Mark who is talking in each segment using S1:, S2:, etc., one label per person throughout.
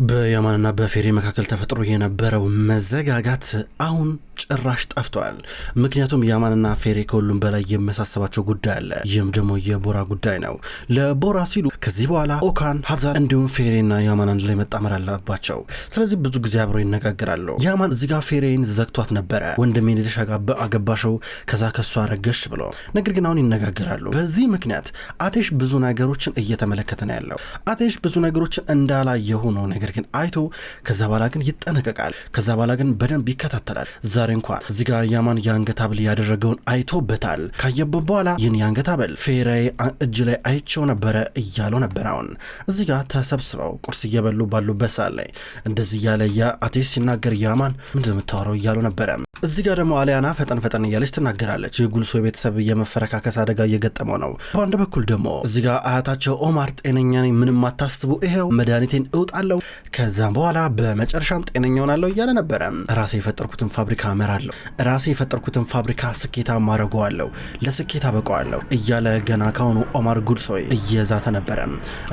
S1: በያማንና በፌሪ መካከል ተፈጥሮ የነበረው መዘጋጋት አሁን ጭራሽ ጠፍቷል። ምክንያቱም ያማንና ፌሪ ከሁሉም በላይ የሚያሳስባቸው ጉዳይ አለ። ይህም ደግሞ የቦራ ጉዳይ ነው። ለቦራ ሲሉ ከዚህ በኋላ ኦካን፣ ሀዛን እንዲሁም ፌሪና ያማን አንድ ላይ መጣመር አለባቸው። ስለዚህ ብዙ ጊዜ አብረው ይነጋገራሉ። ያማን እዚህ ጋር ፌሪን ዘግቷት ነበረ። ወንድሜን ሄደሽ አገባሸው ከዛ ከሷ አረገሽ ብሎ፣ ነገር ግን አሁን ይነጋገራሉ። በዚህ ምክንያት አቴሽ ብዙ ነገሮችን እየተመለከተ ነው ያለው። አቴሽ ብዙ ነገሮችን እንዳላየ ሆኖ ነገር ግን አይቶ ከዛ በኋላ ግን ይጠነቀቃል። ከዛ በኋላ ግን በደንብ ይከታተላል። ዛሬ እንኳን እዚህ ጋር ያማን የአንገት ሐብል ያደረገውን አይቶበታል። ካየበት በኋላ ይህን የአንገት ሐብል ፌራይ እጅ ላይ አይቸው ነበረ እያለው ነበር። አሁን እዚህ ጋር ተሰብስበው ቁርስ እየበሉ ባሉበት ሰዓት ላይ እንደዚህ እያለ አቴሽ ሲናገር ያማን ምንድን የምታወራው እያለው ነበረ። እዚህ ጋር ደግሞ አሊያና ፈጠን እያለች ትናገራለች። የጉልሶ ቤተሰብ የመፈረካከስ አደጋ እየገጠመው ነው። በአንድ በኩል ደግሞ እዚህ ጋር አያታቸው ኦማር ጤነኛ ነኝ ምንም አታስቡ፣ ይሄው መድኃኒቴን እውጣለሁ ከዛም በኋላ በመጨረሻም ጤነኛ ሆናለሁ እያለ ነበረ። ራሴ የፈጠርኩትን ፋብሪካ አመራለሁ፣ ራሴ የፈጠርኩትን ፋብሪካ ስኬታማ አደርገዋለሁ፣ ለስኬት አበቃዋለሁ እያለ ገና ካሁኑ ኦማር ጉልሶይ እየዛተ ነበረ።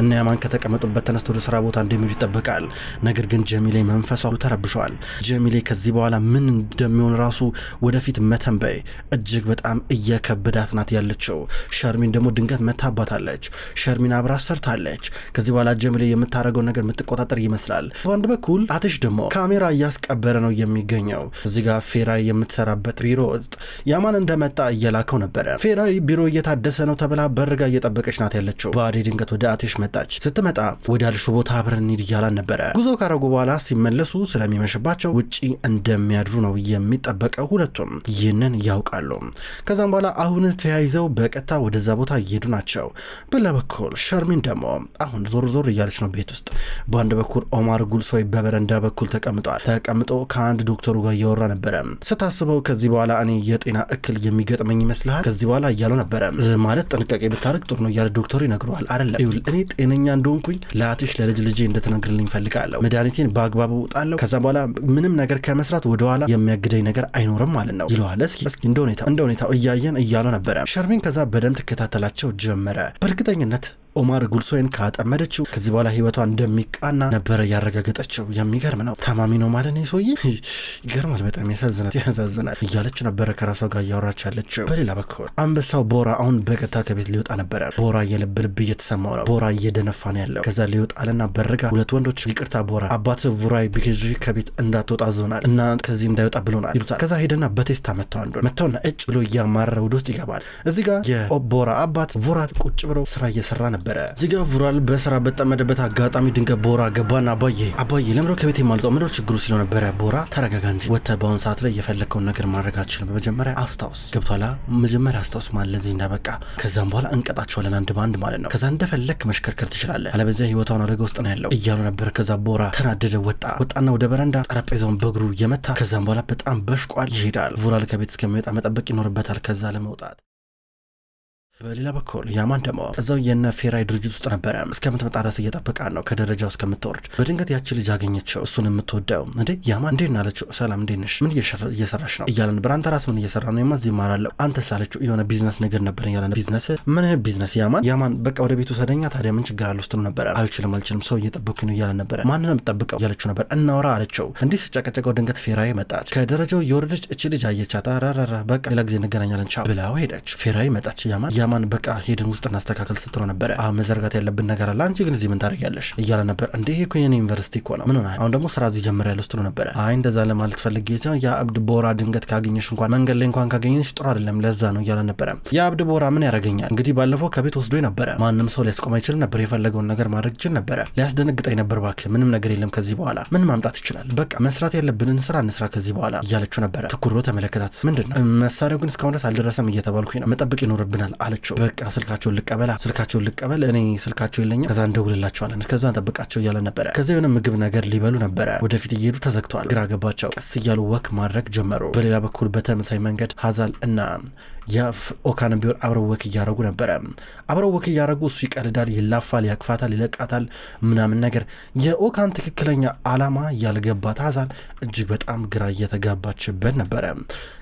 S1: እና ያማን ከተቀመጡበት ተነስቶ ወደ ስራ ቦታ እንደሚሄዱ ይጠበቃል። ነገር ግን ጀሚሌ መንፈሷ ተረብሿል። ጀሚሌ ከዚህ በኋላ ምን እንደሚሆን ራሱ ወደፊት መተንበይ እጅግ በጣም እየከበዳት ናት ያለችው። ሸርሚን ደግሞ ድንገት መታባታለች። ሸርሚን አብራ ሰርታለች። ከዚህ በኋላ ጀሚሌ የምታደርገው ነገር የምትቆጣጠር ይመስላል። በአንድ በኩል አትሽ ደግሞ ካሜራ እያስቀበረ ነው የሚገኘው። እዚህ ጋር ፌራይ የምትሰራበት ቢሮ ውስጥ ያማን እንደመጣ እየላከው ነበረ። ፌራይ ቢሮ እየታደሰ ነው ተብላ በርጋ እየጠበቀች ናት ያለችው። ባዴ ድንገት ወደ አትሽ መጣች። ስትመጣ ወደ አልሹ ቦታ አብረን እንሂድ እያላን ነበረ። ጉዞ ካረጉ በኋላ ሲመለሱ ስለሚመሽባቸው ውጪ እንደሚያድሩ ነው የሚጠበቀው። ሁለቱም ይህንን ያውቃሉ። ከዛም በኋላ አሁን ተያይዘው በቀጥታ ወደዛ ቦታ እየሄዱ ናቸው። በሌላ በኩል ሸርሚን ደግሞ አሁን ዞር እያለች ነው ቤት ውስጥ። በአንድ በኩል ኦማር ጉልሶይ በበረንዳ በኩል ተቀምጦ ከአንድ ዶክተሩ ጋር እያወራ ነበረ። ስታስበው ከዚህ በኋላ እኔ የጤና እክል የሚገጥመኝ ይመስልሃል ከዚህ በኋላ እያለው ነበረ። ማለት ጥንቃቄ ብታደርግ ጥሩ ነው እያለ ዶክተሩ ይነግረዋል። አይደለም ይኸውልህ እኔ ጤነኛ እንደሆንኩኝ ለአትሽ ለልጅ ልጄ እንድትነግርልኝ ፈልጋለሁ። መድኃኒቴን በአግባቡ እውጣለሁ። ከዛ በኋላ ምንም ነገር ከመስራት ወደኋላ የሚያግደኝ ነገር አይኖርም ማለት ነው ይለዋል። እስኪ እንደ ሁኔታው እያየን እያለው ነበረ። ሸርሚን ከዛ በደንብ ትከታተላቸው ጀመረ። በእርግጠኝነት ኦማር ጉልሶይን ካጠመደችው ከዚህ በኋላ ህይወቷ እንደሚቃና ነበረ ያረጋገጠችው። የሚገርም ነው። ታማሚ ነው ማለት ነው ሰውዬ። ይገርማል። በጣም ያሳዝናል እያለች ነበረ ከራሷ ጋር እያወራች ያለችው። በሌላ በኩል አንበሳው ቦራ አሁን በቀጥታ ከቤት ሊወጣ ነበረ። ቦራ የልብ እየተሰማው ነው። ቦራ እየደነፋ ነው ያለው። ከዛ ሊወጣልና በረጋ ሁለት ወንዶች ይቅርታ ቦራ አባት ቡራይ ቢገዥ ከቤት እንዳትወጣ አዞናል እና ከዚህ እንዳይወጣ ብሎናል ይሉታል። ከዛ ሄደና በቴስታ መታውና እጭ ብሎ እያማረረ ወደ ውስጥ ይገባል። እዚህ ጋር የቦራ አባት ቮራል ቁጭ ብሎ ስራ እየሰራ ነበር። እዚህ ጋር ቮራል በስራ በተጠመደበት አጋጣሚ ድንገት ቦራ ገባና አባዬ ለምሮ ከቤት የማልጠው ምድር ችግሩ ሲለው ነበረ። ቦራ ተረጋጋ እንጂ ወጥተህ በአሁን ሰዓት ላይ የፈለግከውን ነገር ማድረግ አትችልም። በመጀመሪያ አስታውስ ገብቷላ። መጀመሪያ አስታውስ ማለት ለዚህ እንዳበቃ ከዛም በኋላ እንቀጣቸዋለን አንድ በአንድ ማለት ነው። ከዛ እንደፈለክ መሽከርከር ትችላለህ፣ አለበዚያ ህይወቷን አደጋ ውስጥ ነው ያለው እያሉ ነበር። ከዛ ቦራ ተናደደ። ወጣና ወደ በረንዳ ጠረጴዛውን በእግሩ እየመታ ከዛም በኋላ በጣም በሽቋል ይሄዳል። ቮራል ከቤት እስከሚወጣ መጠበቅ ይኖርበታል ከዛ ለመውጣት። በሌላ በኩል ያማን ደግሞ እዛው የነ ፌራይ ድርጅት ውስጥ ነበረ። እስከምትመጣ ድረስ እየጠበቃ ነው ከደረጃው እስከምትወርድ። በድንገት ያቺ ልጅ አገኘችው። እሱን የምትወደው እንዴ ያማን እንዴት ናለችው። ሰላም እንዴት ነሽ? ምን እየሰራሽ ነው እያለ ነበር። አንተ ራስ ምን እየሰራ ነው? የማዚ ይማራለሁ። አንተ ሳለችው የሆነ ቢዝነስ ነገር ነበር እያለ ነበር። ቢዝነስ? ምን ቢዝነስ? ያማን በቃ ወደ ቤቱ ሰደኛ። ታዲያ ምን ችግር አለ ውስጥ ነበረ። አልችልም ሰው እየጠበኩኝ ነው እያለ ነበረ። ማንን የምትጠብቀው እያለችው ነበር። እናውራ አለችው። እንዲህ ስጨቀጨቀው ድንገት ፌራይ መጣች። ከደረጃው እየወረደች እቺ ልጅ አየቻት። በቃ ሌላ ጊዜ እንገናኛለን ቻው ብላው ሄደች። ፌራይ መጣች። ያማን በቃ ሄደን ውስጥ እናስተካከል ስትሮ ነበር። መዘርጋት ያለብን ነገር አለ። አንቺ ግን እዚህ ምን ታደርጊያለሽ እያለ ነበር። እንዴ እኮ የኔ ዩኒቨርሲቲ እኮ ነው ምን ሆነ አሁን ደግሞ ስራ እዚህ ጀምሬያለሁ ስትሮ ነበር። አይ እንደዛ ለማለት ፈልጌ ሲሆን ያ አብድ ቦራ ድንገት ካገኘሽ እንኳን መንገድ ላይ እንኳን ካገኘሽ ጥሩ አይደለም ለዛ ነው እያለ ነበር። ያ አብድ ቦራ ምን ያደርገኛል እንግዲህ ባለፈው ከቤት ወስዶኝ ነበር። ማንም ሰው ሊያስቆም አይችልም ነበር። የፈለገውን ነገር ማድረግ ይችል ነበር። ሊያስደነግጠኝ ነበር። እባክህ ምንም ነገር የለም ከዚህ በኋላ ምን ማምጣት ይችላል። በቃ መስራት ያለብንን ስራ እንስራ ከዚህ በኋላ እያለችው ነበር። ትኩር ብሎ ተመለከታት። ምንድነው መሳሪያው ግን እስካሁን ድረስ አልደረሰም እየተባልኩኝ ነው መጠበቅ ይኖርብናል አለችው። በቃ ስልካቸውን ልቀበል እኔ ስልካቸው የለኝም ከዛ እንደውልላቸዋለን እስከዛ እንጠብቃቸው እያለ ነበረ። ከዛ የሆነ ምግብ ነገር ሊበሉ ነበረ። ወደፊት እየሄዱ ተዘግተዋል። ግራ ገባቸው። ቀስ እያሉ ወክ ማድረግ ጀመሩ። በሌላ በኩል በተመሳይ መንገድ ሀዛል እና ኦካንም ቢሆን አብረው ወክ እያረጉ ነበረ። አብረው ወክ እያረጉ እሱ ይቀልዳል፣ ይላፋል፣ ያቅፋታል፣ ይለቃታል ምናምን ነገር። የኦካን ትክክለኛ አላማ ያልገባት ሀዛል እጅግ በጣም ግራ እየተጋባችበት ነበረ።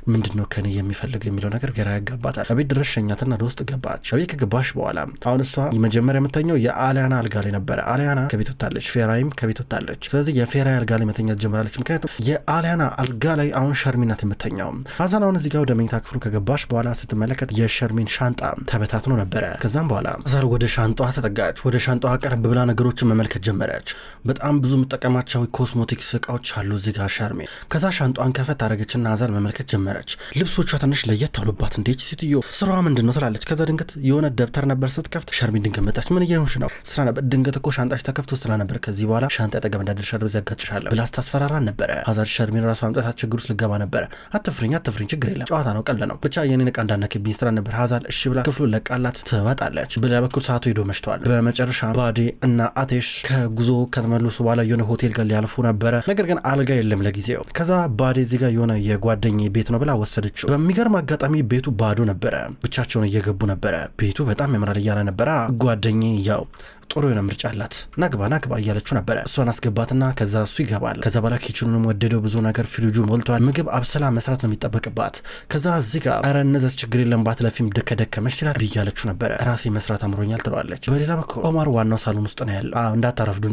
S1: ምንድነው ከኔ የሚፈልግ የሚለው ነገር ግራ ያጋባታል። ከቤት ድረስ ሸኛትና ወደ ውስጥ ገባች። ቤት ከገባች በኋላ አሁን እሷ የመጀመሪያ የምተኛው የአሊያና አልጋ ላይ ነበረ። አሊያና ከቤት ወጣለች፣ ፌራይም ከቤት ወጣለች። ስለዚህ የፌራይ አልጋ ላይ መተኛት ጀምራለች። ምክንያቱም የአሊያና አልጋ ላይ አሁን ሸርሚናት የምተኛው። ሀዛን አሁን እዚህ ጋር ወደ መኝታ ክፍሉ ከገባች በኋላ ስትመለከት የሸርሚን ሻንጣ ተበታትኖ ነበረ። ከዛም በኋላ ሀዛን ወደ ሻንጣዋ ተጠጋች። ወደ ሻንጣዋ ቀረብ ብላ ነገሮችን መመልከት ጀመረች። በጣም ብዙ የምጠቀማቸው ኮስሞቲክስ እቃዎች አሉ እዚህ ጋር ሸርሚን። ከዛ ሻንጣዋን ከፈት አደረገችና ሀዛን መመልከት ጀመረች። ልብሶቿ ትንሽ ለየት አሉባት። እንዴች ሴትዮ ስራዋ ምንድን ነው ትላለች። ከዛ ድንገት የሆነ ደብተር ነበር ስትከፍት ሸርሚን ድንገት መጣች። ምን እየሆንሽ ነው? ስራ ነበር። ድንገት እኮ ሻንጣሽ ተከፍቶ ስራ ነበር። ከዚህ በኋላ ሻንጣ ያጠገብ እንዳደርሽ ያጋጭሻለሁ ብላ ስታስፈራራን ነበረ። ሀዛን ሸርሚን ራሷ አምጣታ ችግር ውስጥ ልገባ ነበረ። አትፍሪኝ፣ ችግር የለም ጨዋታ ነው፣ ቀልድ ነው፣ ብቻ የኔን ዕቃ እንዳነክብኝ ስራ ነበር። ሀዛን እሺ ብላ ክፍሉን ለቃላት ትወጣለች። በሌላ በኩል ሰዓቱ ሄዶ መሽቷል። በመጨረሻ ባዴ እና አቴሽ ከጉዞ ከተመለሱ በኋላ የሆነ ሆቴል ጋር ሊያልፉ ነበረ። ነገር ግን አልጋ የለም ለጊዜው። ከዛ ባዴ እዚህ ጋር የሆነ የጓደኛ ቤት ነው ብላ ወሰደችው። በሚገርም አጋጣሚ ቤቱ ባዶ ነበረ። ብቻቸውን እየገቡ ነበረ። ቤቱ በጣም ያምራል እያለ ነበረ። ጓደኛ ያው ጥሩ የሆነ ምርጫ አላት፣ ናግባ እያለችው ነበረ። እሷን አስገባትና ከዛ እሱ ይገባል። ከዛ በኋላ ኪችኑንም ወደደው። ብዙ ነገር ፍሪጁ ሞልቷል። ምግብ አብሰላ መስራት ነው የሚጠበቅባት። ከዛ እዚህ ጋር ኧረ እነዛስ ችግር የለም ባትለፊም ከደከመች ሲላት ብያለችው ነበረ። ራሴ መስራት አምሮኛል ትለዋለች። በሌላ በኩል ኦማር ዋናው ሳሎን ውስጥ ነው ያለው። እንዳታረፍዱ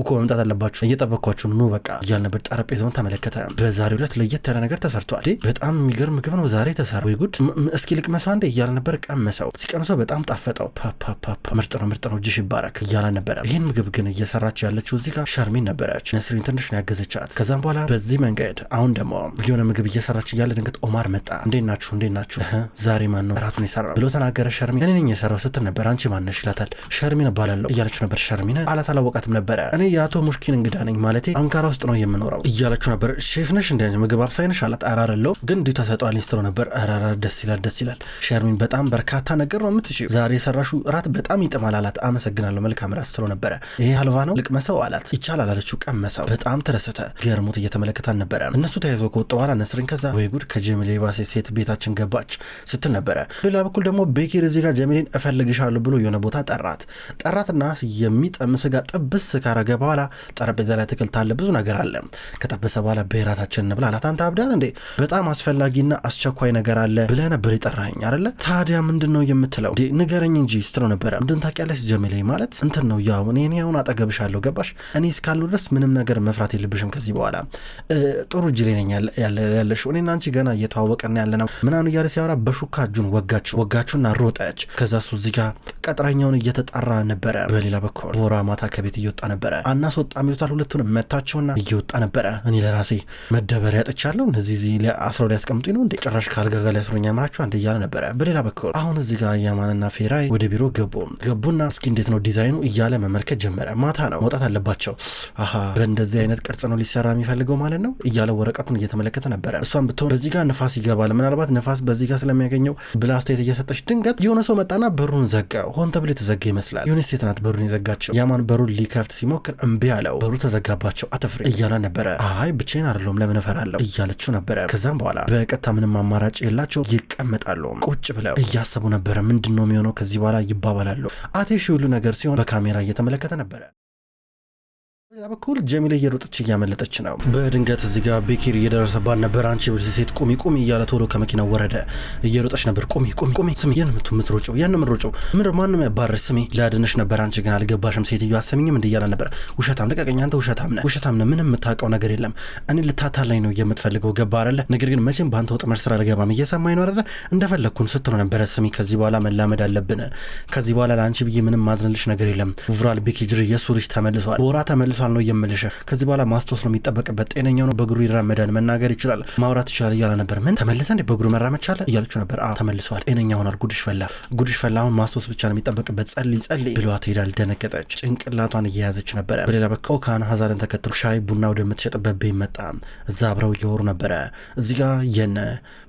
S1: እኮ መምጣት አለባችሁ፣ እየጠበቅኳችሁ ኑ በቃ እያል ነበር። ጠረጴዛውን ተመለከተ። በዛሬው ዕለት ለየት ያለ ነገር ተሰርቷል። በጣም የሚገርም ምግብ ነው ዛሬ ተሰራ። ወይ ጉድ፣ እስኪ ልቅመሰው አንዴ እያለ ነበር። ቀመሰው። ሲቀምሰው በጣም ጣፈጠው። ምርጥ ነው እጅሽ ይባላል እያላ ነበረ። ይህን ምግብ ግን እየሰራች ያለችው እዚህ ጋር ሸርሚን ነበረች። ነስሪን ትንሽ ነው ያገዘቻት። ከዛም በኋላ በዚህ መንገድ አሁን ደግሞ የሆነ ምግብ እየሰራች እያለ ድንገት ኦማር መጣ። እንዴት ናችሁ ዛሬ ማን ነው እራቱን የሰራው ብሎ ተናገረ። ሸርሚን እኔ ነኝ የሰራው ስትል ነበር። አንቺ ማነሽ ይላታል። ሸርሚን እባላለሁ እያለችው ነበር። ሸርሚን አላት። አላወቃትም ነበረ። እኔ የአቶ ሙሽኪን እንግዳ ነኝ፣ ማለቴ አንካራ ውስጥ ነው የምኖረው እያለችው ነበር። ሼፍ ነሽ እንደ ምግብ አብሳይ ነሽ አላት። ኧረ አይደለሁም ግን እንዲሁ ተሰጧልኝ ስትለው ነበር። ኧረ ደስ ይላል። ሸርሚን በጣም በርካታ ነገር ነው የምትችይው። ዛሬ የሰራሽው እራት በጣም ይጥማል አላት። አመሰግናለሁ መልካም ራስ ትለው ነበረ። ይሄ ሀልቫ ነው ልቅመሰው አላት። ይቻላል አለችው። ቀመሰው። በጣም ተደሰተ። ገርሞት እየተመለከታን ነበረ። እነሱ ተያይዘው ከወጡ በኋላ ነስሪን ከዛ ወይ ጉድ ከጀሚሌ ባሴ ሴት ቤታችን ገባች ስትል ነበረ። በሌላ በኩል ደግሞ ቤኪር እዚህ ጋር ጀሚሌን እፈልግሻለሁ ብሎ የሆነ ቦታ ጠራትና የሚጠም ስጋ ጥብስ ካረገ በኋላ ጠረጴዛ ላይ አትክልት አለ፣ ብዙ ነገር አለ። ከጠበሰ በኋላ ብሔራታችን እንብላ አላት። አንተ አብዳን እንዴ? በጣም አስፈላጊና አስቸኳይ ነገር አለ ብለህ ነበር የጠራኸኝ አይደለ? ታዲያ ምንድን ነው የምትለው? ንገረኝ እንጂ ስትለው ነበረ። ምንድን ታውቂያለሽ ጀሚሌ ማለት እንትን ነው ያው እኔ አሁን አጠገብሻለሁ ገባሽ? እኔ እስካሉ ድረስ ምንም ነገር መፍራት የለብሽም ከዚህ በኋላ ጥሩ እጅ ላይ ነኝ ያለሽው። እኔና አንቺ ገና እየተዋወቀን ያለ ነው ምናምን እያለ ሲያወራ በሹካ እጁን ወጋችሁና ሮጠች። ከዛ እሱ እዚህ ጋር ቀጥረኛውን እየተጣራ ነበረ። በሌላ በኩል ቦራ ማታ ከቤት እየወጣ ነበረ። አናስወጣ የሚሉታል ሁለቱንም መታቸውና እየወጣ ነበረ። እኔ ለራሴ መደበሪያ ያጥቻለሁ፣ እነዚህ አስረው ሊያስቀምጡኝ ነው እንዴ? ጭራሽ ካልጋ ጋር ሊያስሩኝ ያምራችሁ አንድ እያለ ነበረ። በሌላ በኩል አሁን እዚህ ጋር ያማንና ፌራይ ወደ ቢሮ ገቡና እስኪ እንዴት ነው ዲዛይኑ እያለ መመልከት ጀመረ። ማታ ነው መውጣት አለባቸው። በእንደዚህ አይነት ቅርጽ ነው ሊሰራ የሚፈልገው ማለት ነው እያለ ወረቀቱን እየተመለከተ ነበረ። እሷን ብትሆን በዚህ ጋር ንፋስ ይገባል፣ ምናልባት ንፋስ በዚህ ጋር ስለሚያገኘው ብላ አስተያየት እየሰጠች ድንገት የሆነ ሰው መጣና በሩን ዘጋው። ሆን ተብሎ የተዘጋ ይመስላል። የሆነ ሴት ናት በሩን የዘጋቸው። ያማን በሩን ሊከፍት ሲሞክር እምቢ አለው። በሩ ተዘጋባቸው። አትፍሪ እያለ ነበረ። አይ ብቻዬን አይደለሁም ለምን እፈራለሁ እያለችው ነበረ። ከዛም በኋላ በቀጥታ ምንም አማራጭ የላቸው ይቀመጣሉ። ቁጭ ብለው እያሰቡ ነበረ። ምንድን ነው የሚሆነው ከዚህ በኋላ ይባባላሉ። አቴሽ ሁሉ ነገር ሲሆን በካሜራ እየተመለከተ ነበረ። በሌላ በኩል ጀሚሌ እየሮጠች እያመለጠች ነው። በድንገት እዚህ ጋር ቤኪር እየደረሰባት ነበር። አንቺ ሴት ቁሚ እያለ ቶሎ ከመኪናው ወረደ። እየሮጠች ነበር። ቁሚ ስሚ፣ ያን ምትሮጪው ምንድን ማንም ያባረሽ ስሚ፣ ላድንሽ ነበር አንቺ ግን አልገባሽም። ሴትዮ አሰሚኝም እንዲህ እያለ ነበር። ውሸታም ልቀቀኝ አንተ ውሸታም ነህ፣ ምንም የምታውቀው ነገር የለም። እኔ ልታታላኝ ነው የምትፈልገው ገባ አይደለ? ነገር ግን መቼም በአንተ ወጥመድ ስራ አልገባም። እየሰማኝ ነው አይደለ? እንደፈለግኩን ስትለው ነበረ። ስሚ ከዚህ በኋላ መላመድ አለብን። ከዚህ በኋላ ለአንቺ ብዬ ምንም ማዝንልሽ ነገር የለም። ቭራል ቤኪጅር የሱ ልጅ ተመልሷል። ቦራ ተመልሷል ነው የምልሽ። ከዚህ በኋላ ማስታወስ ነው የሚጠበቅበት። ጤነኛው ነው፣ በእግሩ ይራመዳል፣ መናገር ይችላል፣ ማውራት ይችላል እያለ ነበር። ምን ተመለሰ እንዴ? በእግሩ መራመድ ቻለ እያለችው ነበር። ተመልሷል፣ ጤነኛ ሆኗል። ጉድሽ ፈላ። አሁን ማስታወስ ብቻ ነው የሚጠበቅበት። ጸልይ ብሏት ሄዳል። ደነገጠች። ጭንቅላቷን እየያዘች ነበረ። በሌላ በኩል ኦካን ሀዛርን ተከትሎ ሻይ ቡና ወደምትሸጥበት ቤት መጣ። እዛ አብረው እየወሩ ነበረ። እዚህ ጋር የነ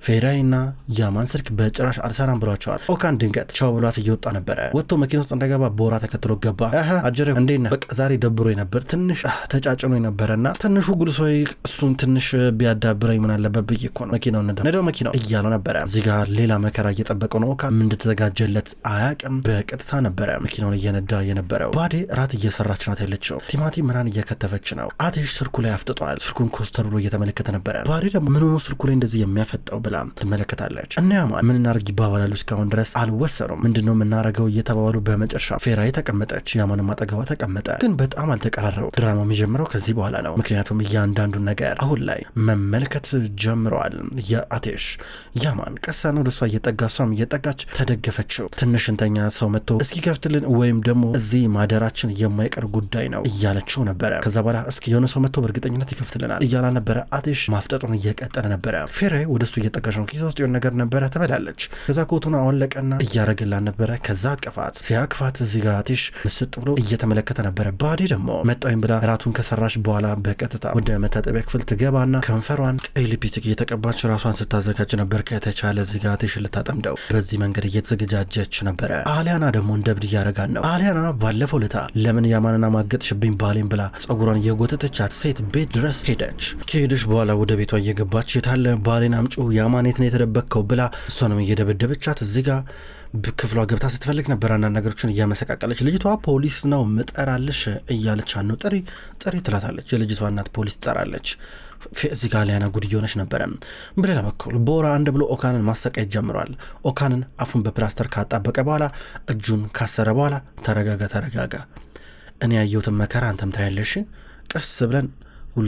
S1: ፌራይና ያማን ስልክ በጭራሽ አልሰራም ብሏቸዋል። ኦካን ድንገት ቻው ብሏት እየወጣ ነበረ። ወጥቶ መኪና ውስጥ እንደገባ ቦራ ተከትሎ ገባ። አጀሬው እንዴት ነህ? በቃ ዛሬ ደብሮኝ ነበር ትንሽ ተጫጭኖ የነበረና ትንሹ ጉልሶይ እሱን ትንሽ ቢያዳብረኝ ምን አለበት ብዬ እኮ ነው መኪናው ነዳው መኪናው እያለው ነበረ። እዚህ ጋር ሌላ መከራ እየጠበቀው ነው። ኦካን ምን እንደተዘጋጀለት አያቅም። በቀጥታ ነበረ መኪናውን እየነዳ የነበረው። ባዴ ራት እየሰራች ናት ያለችው። ቲማቲም ምናን እየከተፈች ነው። አቴሽ ስልኩ ላይ አፍጥጧል። ስልኩን ኮስተር ብሎ እየተመለከተ ነበረ። ባዴ ደግሞ ምን ሆኖ ስልኩ ላይ እንደዚህ የሚያፈጣው ብላ ትመለከታለች። እና ያማን ምን እናርግ ይባባላሉ። እስካሁን ድረስ አልወሰኑም። ምንድነው የምናረገው እየተባባሉ በመጨረሻ ፌራ ተቀመጠች። ያማን ማጠገቧ ተቀመጠ። ግን በጣም አልተቀራረቡ። ድራማው የሚጀምረው ከዚህ በኋላ ነው። ምክንያቱም እያንዳንዱን ነገር አሁን ላይ መመልከት ጀምረዋል። የአቴሽ ያማን ቀሳ ነው ወደሷ እየጠጋ እሷም እየጠጋች ተደገፈችው። ትንሽ እንተኛ ሰው መጥቶ እስኪ ከፍትልን ወይም ደግሞ እዚህ ማደራችን የማይቀር ጉዳይ ነው እያለችው ነበረ። ከዛ በኋላ እስኪ የሆነ ሰው መጥቶ በእርግጠኝነት ይከፍትልናል እያላ ነበረ። አቴሽ ማፍጠጡን እየቀጠለ ነበረ። ፌሬ ወደሱ እየጠጋች ነው። ኪሷ ውስጥ የሆነ ነገር ነበረ ትበላለች። ከዛ ኮቱን አወለቀና እያረገላን ነበረ። ከዛ አቅፋት ሲያቅፋት እዚህ ጋር አቴሽ ምስጥ ብሎ እየተመለከተ ነበረ። ባዴ ደግሞ መጣወይም ብላ ራቱን ከሰራች በኋላ በቀጥታ ወደ መታጠቢያ ክፍል ትገባና ከንፈሯን ቀይ ሊፕስቲክ እየተቀባች ራሷን ስታዘጋጅ ነበር። ከተቻለ እዚህ ጋር አቴሽ ልታጠምደው በዚህ መንገድ እየተዘገጃጀች ነበረ። አሊያና ደግሞ እንደብድ እያረጋን ነው። አሊያና ባለፈው ልታ ለምን ያማንና ማገጥሽብኝ ባሌን ብላ ጸጉሯን እየጎተተቻት ሴት ቤት ድረስ ሄደች። ከሄደች በኋላ ወደ ቤቷ እየገባች የታለ ባሌን አምጩ ያማኔት ነው የተደበቅከው ብላ እሷንም እየደበደበቻት እዚህ ጋር ክፍሏ ገብታ ስትፈልግ ነበር። አንዳንድ ነገሮችን እያመሰቃቀለች ልጅቷ ፖሊስ ነው ምጠራልሽ እያለች ነው ጥሪ ትላታለች። የልጅቷ እናት ፖሊስ ትጠራለች። እዚህ ጋር ሊያና ጉድ እየሆነች ነበረ። በሌላ በኩል ቦራ አንድ ብሎ ኦካንን ማሰቃየት ጀምሯል። ኦካንን አፉን በፕላስተር ካጣበቀ በኋላ እጁን ካሰረ በኋላ ተረጋጋ፣ እኔ ያየሁትን መከራ አንተም ታያለሽ፣ ቀስ ብለን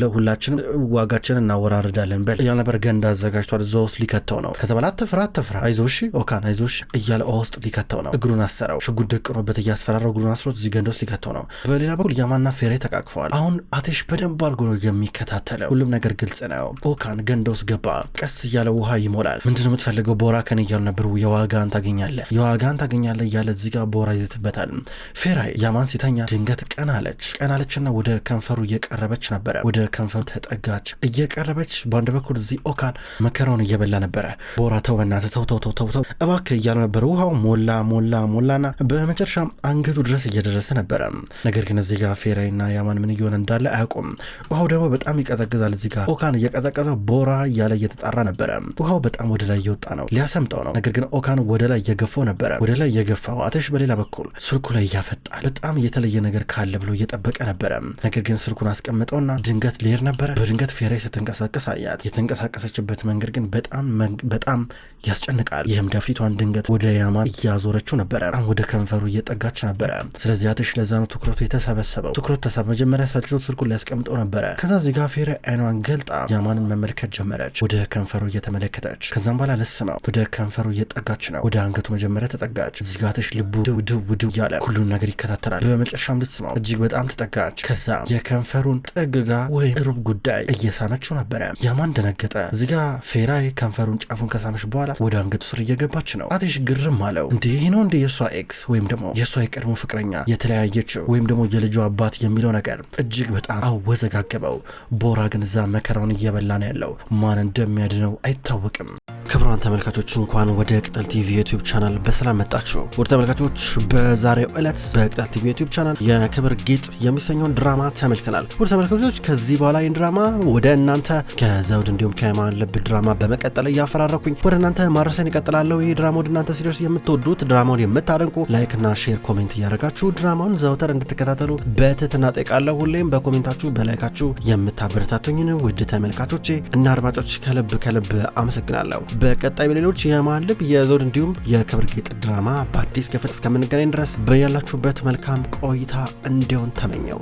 S1: ሁላችንም ዋጋችንን እናወራርዳለን በል እያለ ነበር። ገንዳ አዘጋጅቷል። እዛ ውስጥ ሊከተው ነው። ከዛ በኋላ አትፍራ አይዞሽ ኦካን አይዞሽ እያለ ውስጥ ሊከተው ነው። እግሩን አሰረው። ሽጉጥ ደቅኖበት እያስፈራረው እግሩን አስሮት እዚህ ገንዳ ውስጥ ሊከተው ነው። በሌላ በኩል ያማንና ፌሬ ተቃቅፈዋል። አሁን አቴሽ በደንብ አድርጎ ነው የሚከታተለው። ሁሉም ነገር ግልጽ ነው። ኦካን ገንዳ ውስጥ ገባ። ቀስ እያለ ውሃ ይሞላል። ምንድነው የምትፈልገው ቦራ ከኔ እያሉ ነበር። የዋጋን ታገኛለህ እያለ እዚህ ጋር ቦራ ይዝትበታል። ፌራይ ያማን ሲተኛ ድንገት ቀናለችና ወደ ከንፈሩ እየቀረበች ነበረ። ወደ ከንፈሩ ተጠጋች። እየቀረበች በአንድ በኩል እዚህ ኦካን መከራውን እየበላ ነበረ። ቦራ ተው በእናትህ ተው እባክህ እያለ ነበር። ውሃው ሞላና በመጨረሻም አንገቱ ድረስ እየደረሰ ነበረ። ነገር ግን እዚህ ጋር ፌራይና ያማን ምን እየሆነ እንዳለ አያውቁም። ውሃው ደግሞ በጣም ይቀዘቅዛል። እዚህ ጋር ኦካን እየቀዘቀዘ ቦራ እያለ እየተጣራ ነበረ። ውሃው በጣም ወደ ላይ እየወጣ ነው፣ ሊያሰምጠው ነው። ነገር ግን ኦካን ወደ ላይ እየገፋው ነበረ። ወደ ላይ እየገፋው አቴሽ በሌላ በኩል ስልኩ ላይ ያፈጣል። በጣም የተለየ ነገር ካለ ብሎ እየጠበቀ ነበረ። ነገር ግን ስልኩን አስቀምጠውና ድንገት ሊሄድ ነበረ። በድንገት ፌሬ ስትንቀሳቀስ አያት። የተንቀሳቀሰችበት መንገድ ግን በጣም ያስጨንቃል። ይህም ፊቷን ድንገት ወደ ያማን እያዞረችው ነበረ። ወደ ከንፈሩ እየጠጋች ነበረ። ስለዚህ አቴሽ ለዛ ነው ትኩረቱ የተሰበሰበው። መጀመሪያ ሳልችሎት ስልኩን ሊያስቀምጠው ነበረ። ከዛ እዚህ ጋር ፌሬ አይኗን ገልጣ ያማንን መመልከት ጀመረች። ወደ ከንፈሩ እየተመለከተች ከዛም በኋላ ልስመው ወደ ከንፈሩ እየጠጋች ነው። ወደ አንገቱ መጀመሪያ ተጠጋች። እዚህ ጋር አቴሽ ልቡ ድው እያለ ሁሉን ነገር ይከታተላል። በመጨረሻም ልስመው እጅግ በጣም ተጠጋች። ከዛ የከንፈሩን ጥግጋ ወይም ሩብ ጉዳይ እየሳመችው ነበረ። ያማን ደነገጠ። እዚህ ጋር ፌራይ ከንፈሩን ጫፉን ከሳመች በኋላ ወደ አንገቱ ስር እየገባች ነው። አቴሽ ግርም አለው። እንዲህ ነው እንደ የሷ ኤክስ ወይም ደግሞ የሷ የቀድሞ ፍቅረኛ የተለያየችው ወይም ደግሞ የልጇ አባት የሚለው ነገር እጅግ በጣም አወዘጋገበው። ቦራ ግን እዛ መከራውን እየበላ ነው ያለው። ማን እንደሚያድነው አይታወቅም። ክቡራን ተመልካቾች እንኳን ወደ ቅጠል ቲቪ ዩቲዩብ ቻናል በሰላም መጣችሁ። ወደ ተመልካቾች በዛሬው ዕለት በቅጠል ቲቪ ዩቲዩብ ቻናል የክብር ጌጥ የሚሰኘውን ድራማ ተመልክተናል። ወደ ተመልካቾች ከዚህ በኋላ ይህን ድራማ ወደ እናንተ ከዘውድ እንዲሁም ከየማን ልብ ድራማ በመቀጠል እያፈራረኩኝ ወደ እናንተ ማድረሰን ይቀጥላለሁ። ይህ ድራማ ወደ እናንተ ሲደርስ የምትወዱት ድራማውን የምታደንቁ ላይክና ሼር ኮሜንት እያደረጋችሁ ድራማውን ዘውተር እንድትከታተሉ በትህትና ጠይቃለሁ። ሁሌም በኮሜንታችሁ በላይካችሁ የምታበረታቱኝን ውድ ተመልካቾቼ እና አድማጮች ከልብ አመሰግናለሁ። በቀጣይ በሌሎች የየማን ልብ የዘውድ እንዲሁም የክብር ጌጥ ድራማ በአዲስ ክፍል እስከምንገናኝ ድረስ በያላችሁበት መልካም ቆይታ እንዲሆን ተመኘው።